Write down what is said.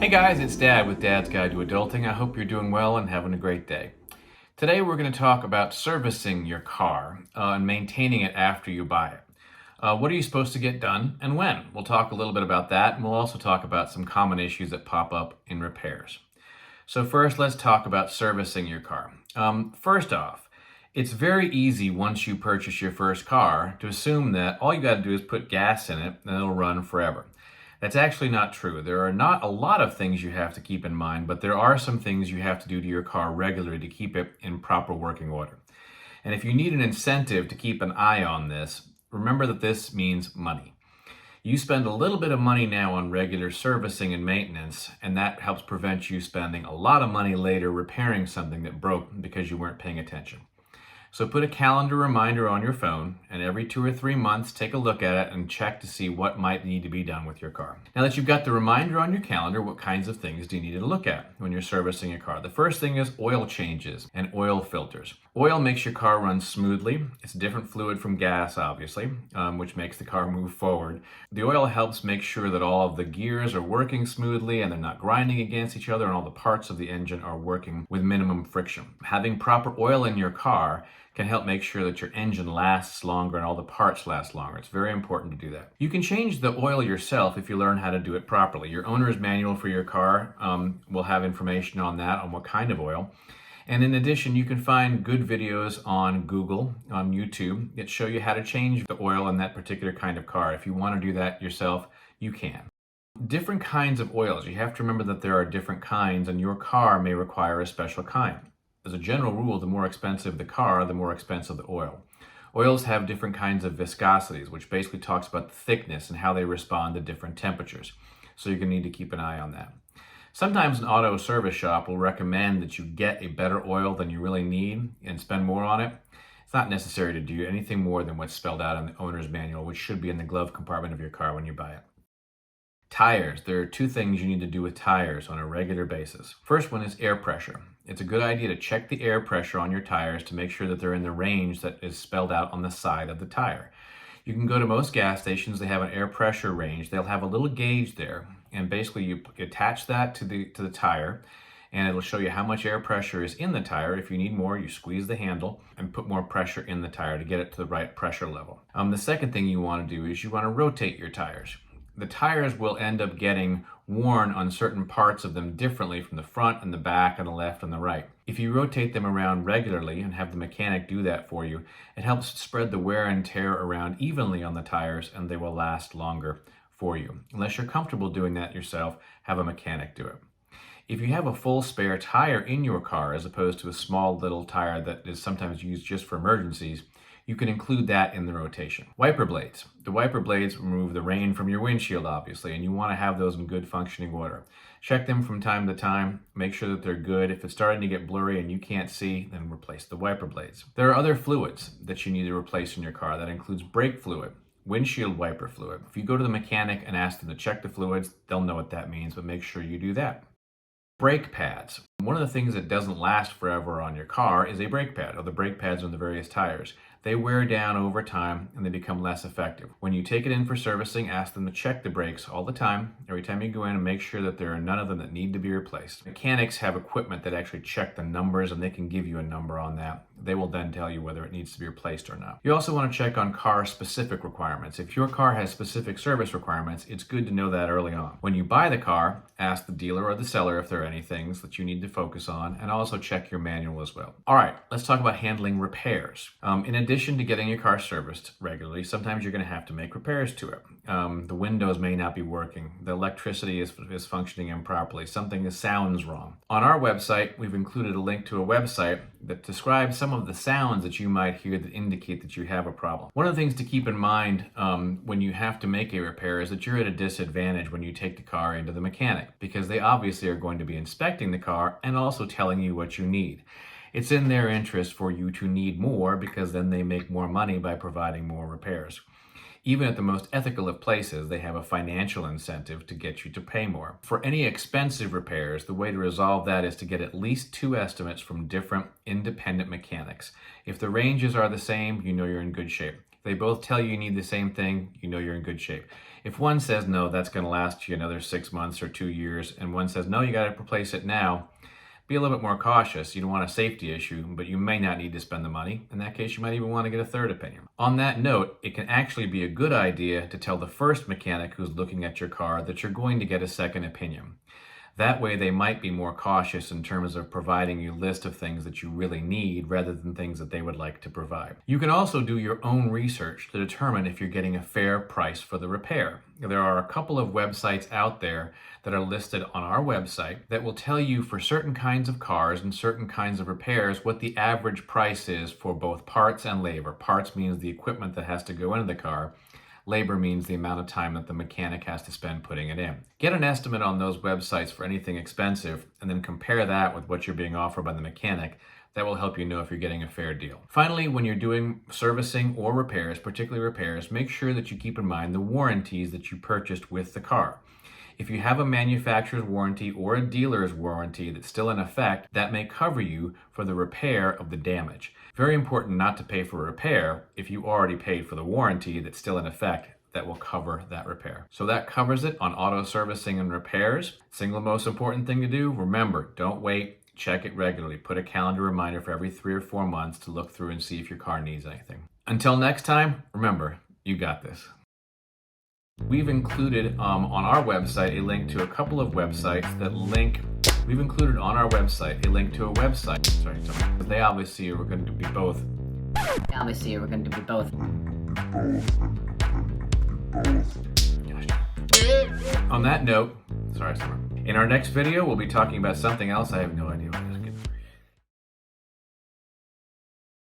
Hey guys, it's Dad with Dad's Guide to Adulting. I hope you're doing well and having a great day. Today we're going to talk about servicing your car and maintaining it after you buy it. What are you supposed to get done and when? We'll talk a little bit about that, and we'll also talk about some common issues that pop up in repairs. So first, let's talk about servicing your car. First off, it's very easy once you purchase your first car to assume that all you got to do is put gas in it and it'll run forever. That's actually not true. There are not a lot of things you have to keep in mind, but there are some things you have to do to your car regularly to keep it in proper working order. And if you need an incentive to keep an eye on this, remember that this means money. You spend a little bit of money now on regular servicing and maintenance, and that helps prevent you spending a lot of money later repairing something that broke because you weren't paying attention. So put a calendar reminder on your phone, and every 2 or 3 months, take a look at it and check to see what might need to be done with your car. Now that you've got the reminder on your calendar, what kinds of things do you need to look at when you're servicing your car? The first thing is oil changes and oil filters. Oil makes your car run smoothly. It's a different fluid from gas, obviously, which makes the car move forward. The oil helps make sure that all of the gears are working smoothly and they're not grinding against each other, and all the parts of the engine are working with minimum friction. Having proper oil in your car can help make sure that your engine lasts longer and all the parts last longer. It's very important to do that. You can change the oil yourself if you learn how to do it properly. Your owner's manual for your car will have information on that, on what kind of oil. And in addition, you can find good videos on Google, on YouTube, that show you how to change the oil in that particular kind of car. If you want to do that yourself, you can. Different kinds of oils. You have to remember that there are different kinds, and your car may require a special kind. As a general rule, the more expensive the car, the more expensive the oil. Oils have different kinds of viscosities, which basically talks about the thickness and how they respond to different temperatures. So you're going to need to keep an eye on that. Sometimes an auto service shop will recommend that you get a better oil than you really need and spend more on it. It's not necessary to do anything more than what's spelled out in the owner's manual, which should be in the glove compartment of your car when you buy it. Tires. There are 2 things you need to do with tires on a regular basis. First one is air pressure. It's a good idea to check the air pressure on your tires to make sure that they're in the range that is spelled out on the side of the tire. You can go to most gas stations. They have an air pressure range. They'll have a little gauge there, and basically you attach that to the tire, and it'll show you how much air pressure is in the tire. If you need more, you squeeze the handle and put more pressure in the tire to get it to the right pressure level. The second thing you want to do is you want to rotate your tires. The tires will end up getting worn on certain parts of them differently from the front and the back and the left and the right. If you rotate them around regularly and have the mechanic do that for you, it helps spread the wear and tear around evenly on the tires, and they will last longer for you. Unless you're comfortable doing that yourself, have a mechanic do it. If you have a full spare tire in your car as opposed to a small little tire that is sometimes used just for emergencies, you can include that in the rotation. Wiper blades. The wiper blades remove the rain from your windshield, obviously, and you want to have those in good functioning order. Check them from time to time. Make sure that they're good. If it's starting to get blurry and you can't see, then replace the wiper blades. There are other fluids that you need to replace in your car. That includes brake fluid, windshield wiper fluid. If you go to the mechanic and ask them to check the fluids, they'll know what that means, but make sure you do that. Brake pads. One of the things that doesn't last forever on your car is a brake pad, or the brake pads on the various tires. They wear down over time and they become less effective. When you take it in for servicing, ask them to check the brakes all the time, every time you go in, and make sure that there are none of them that need to be replaced. Mechanics have equipment that actually check the numbers, and they can give you a number on that. They will then tell you whether it needs to be replaced or not. You also want to check on car-specific requirements. If your car has specific service requirements, it's good to know that early on. When you buy the car, ask the dealer or the seller if there are any things that you need to focus on, and also check your manual as well. All right, let's talk about handling repairs. In addition to getting your car serviced regularly, sometimes you're going to have to make repairs to it. The windows may not be working. The electricity is functioning improperly. Something sounds wrong. On our website, we've included a link to a website that describes some of the sounds that you might hear that indicate that you have a problem. One of the things to keep in mind when you have to make a repair is that you're at a disadvantage when you take the car into the mechanic, because they obviously are going to be inspecting the car and also telling you what you need. It's in their interest for you to need more, because then they make more money by providing more repairs. Even at the most ethical of places, they have a financial incentive to get you to pay more. For any expensive repairs, the way to resolve that is to get at least 2 estimates from different independent mechanics. If the ranges are the same, you know you're in good shape. They both tell you need the same thing, you know you're in good shape. If one says no, that's going to last you another 6 months or 2 years, and one says no, you got to replace it now, be a little bit more cautious. You don't want a safety issue, but you may not need to spend the money. In that case, you might even want to get a third opinion. On that note, it can actually be a good idea to tell the first mechanic who's looking at your car that you're going to get a second opinion. That way they might be more cautious in terms of providing you a list of things that you really need rather than things that they would like to provide. You can also do your own research to determine if you're getting a fair price for the repair. There are a couple of websites out there that are listed on our website that will tell you for certain kinds of cars and certain kinds of repairs what the average price is for both parts and labor. Parts means the equipment that has to go into the car. Labor means the amount of time that the mechanic has to spend putting it in. Get an estimate on those websites for anything expensive and then compare that with what you're being offered by the mechanic. That will help you know if you're getting a fair deal. Finally, when you're doing servicing or repairs, particularly repairs, make sure that you keep in mind the warranties that you purchased with the car. If you have a manufacturer's warranty or a dealer's warranty that's still in effect, that may cover you for the repair of the damage. Very important not to pay for a repair if you already paid for the warranty that's still in effect that will cover that repair. So that covers it on auto servicing and repairs. Single most important thing to do, remember, don't wait. Check it regularly. Put a calendar reminder for every 3 or 4 months to look through and see if your car needs anything. Until next time, remember, you got this. We've included on our website a link to a couple of websites that link. We've included on our website a link to a website. Sorry. They obviously are going to be both. On that note, sorry, Summer. In our next video, we'll be talking about something else. I have no idea.